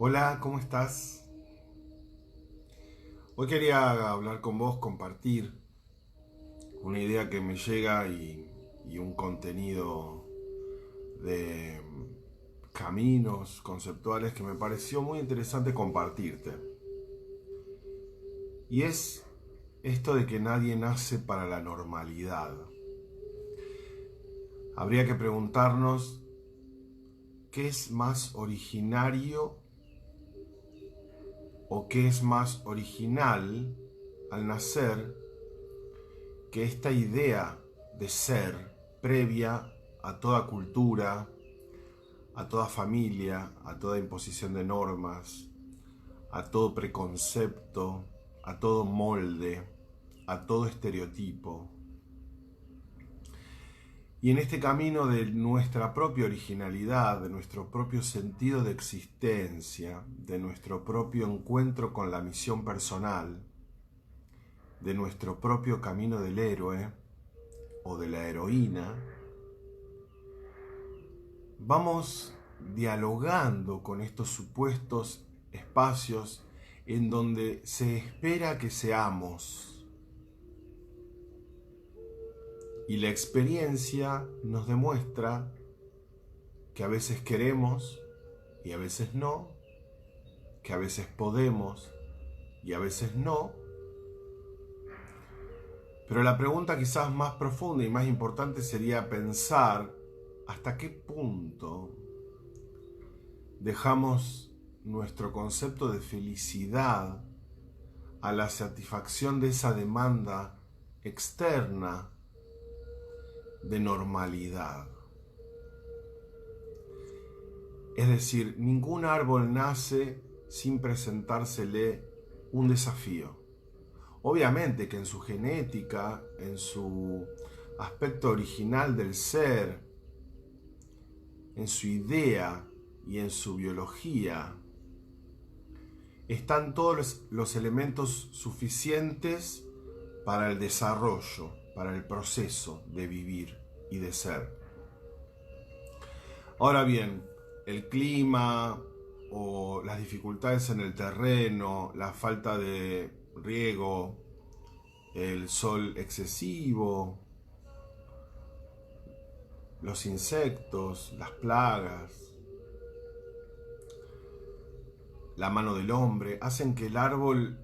Hola, ¿cómo estás? Hoy quería hablar con vos, compartir una idea que me llega y un contenido de caminos conceptuales que me pareció muy interesante compartirte. Y es esto de que nadie nace para la normalidad. Habría que preguntarnos qué es más originario o qué es más original al nacer que esta idea de ser previa a toda cultura, a toda familia, a toda imposición de normas, a todo preconcepto, a todo molde, a todo estereotipo. Y en este camino de nuestra propia originalidad, de nuestro propio sentido de existencia, de nuestro propio encuentro con la misión personal, de nuestro propio camino del héroe o de la heroína, vamos dialogando con estos supuestos espacios en donde se espera que seamos. Y la experiencia nos demuestra que a veces queremos y a veces no, que a veces podemos y a veces no. Pero la pregunta quizás más profunda y más importante sería pensar hasta qué punto dejamos nuestro concepto de felicidad a la satisfacción de esa demanda externa de normalidad. Es decir, ningún árbol nace sin presentársele un desafío. Obviamente que en su genética, en su aspecto original del ser, en su idea y en su biología, están todos los elementos suficientes para el desarrollo, para el proceso de vivir y de ser. Ahora bien, el clima o las dificultades en el terreno, la falta de riego, el sol excesivo, los insectos, las plagas, la mano del hombre, hacen que el árbol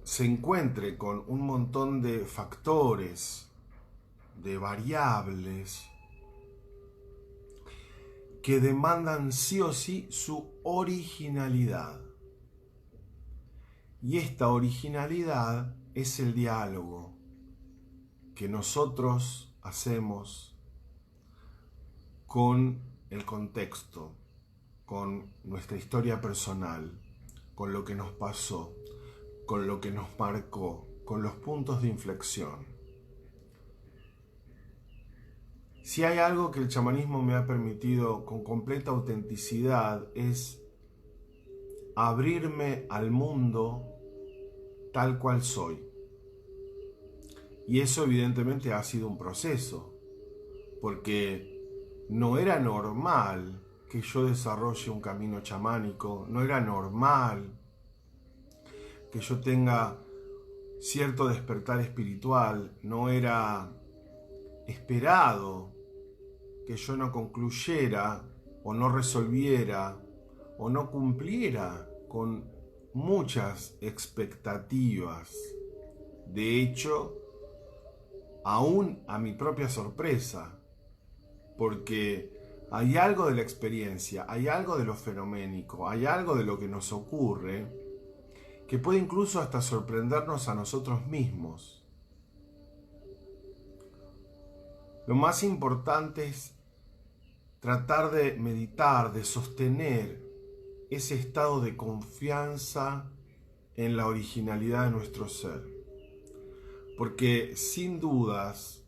se encuentre con un montón de factores, de variables, que demandan sí o sí su originalidad. Y esta originalidad es el diálogo que nosotros hacemos con el contexto, con nuestra historia personal, con lo que nos pasó, con lo que nos marcó, con los puntos de inflexión. Si hay algo que el chamanismo me ha permitido con completa autenticidad es abrirme al mundo tal cual soy. Y eso evidentemente ha sido un proceso, porque no era normal que yo desarrolle un camino chamánico, no era normal que yo tenga cierto despertar espiritual, no era esperado que yo no concluyera o no resolviera o no cumpliera con muchas expectativas. De hecho, aún a mi propia sorpresa, porque hay algo de la experiencia, hay algo de lo fenoménico, hay algo de lo que nos ocurre que puede incluso hasta sorprendernos a nosotros mismos. Lo más importante es tratar de meditar, de sostener ese estado de confianza en la originalidad de nuestro ser. Porque sin dudas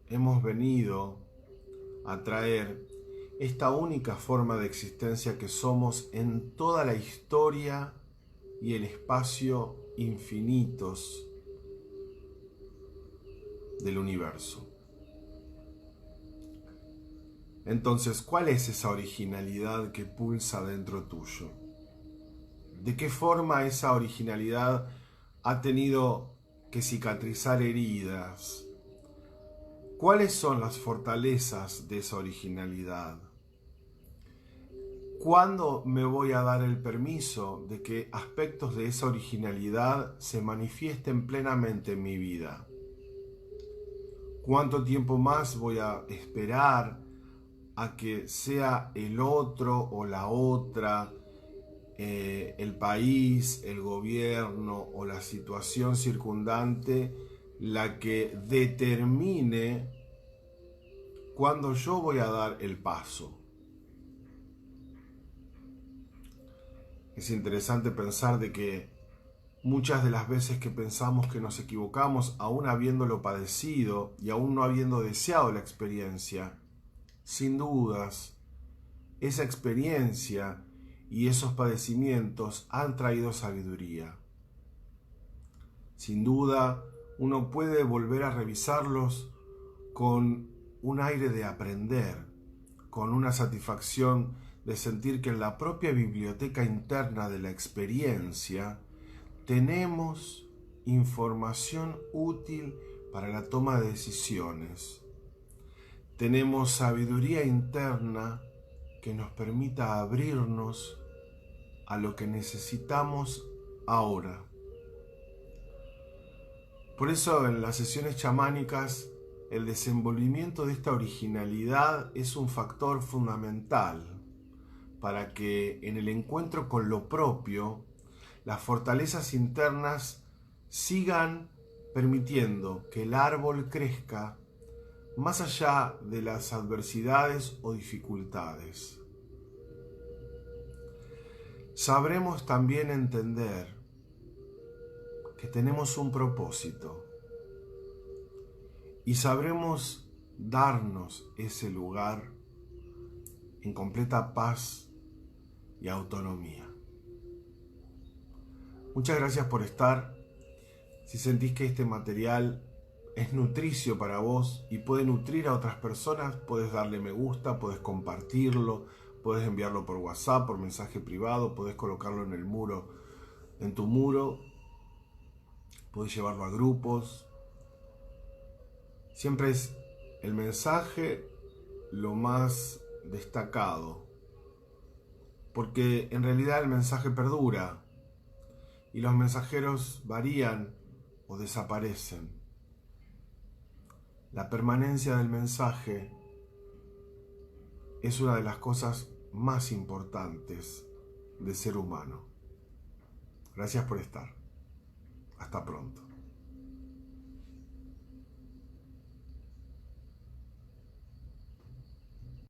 hemos venido a traer esta única forma de existencia que somos en toda la historia y el espacio infinitos del universo. Entonces, ¿cuál es esa originalidad que pulsa dentro tuyo? ¿De qué forma esa originalidad ha tenido que cicatrizar heridas? ¿Cuáles son las fortalezas de esa originalidad? ¿Cuándo me voy a dar el permiso de que aspectos de esa originalidad se manifiesten plenamente en mi vida? ¿Cuánto tiempo más voy a esperar a que sea el otro o la otra, el país, el gobierno o la situación circundante la que determine cuándo yo voy a dar el paso? Es interesante pensar de que muchas de las veces que pensamos que nos equivocamos, aún habiéndolo padecido y aún no habiendo deseado la experiencia, sin dudas, esa experiencia y esos padecimientos han traído sabiduría. Sin duda, uno puede volver a revisarlos con un aire de aprender, con una satisfacción de sentir que en la propia biblioteca interna de la experiencia tenemos información útil para la toma de decisiones. Tenemos sabiduría interna que nos permita abrirnos a lo que necesitamos ahora. Por eso en las sesiones chamánicas el desenvolvimiento de esta originalidad es un factor fundamental para que en el encuentro con lo propio las fortalezas internas sigan permitiendo que el árbol crezca más allá de las adversidades o dificultades. Sabremos también entender que tenemos un propósito y sabremos darnos ese lugar en completa paz y autonomía. Muchas gracias por estar. Si sentís que este material es nutricio para vos y puede nutrir a otras personas, puedes darle me gusta, puedes compartirlo, puedes enviarlo por WhatsApp, por mensaje privado, puedes colocarlo en el muro, en tu muro, puedes llevarlo a grupos. Siempre es el mensaje lo más destacado, porque en realidad el mensaje perdura y los mensajeros varían o desaparecen. La permanencia del mensaje es una de las cosas más importantes del ser humano. Gracias por estar. Hasta pronto.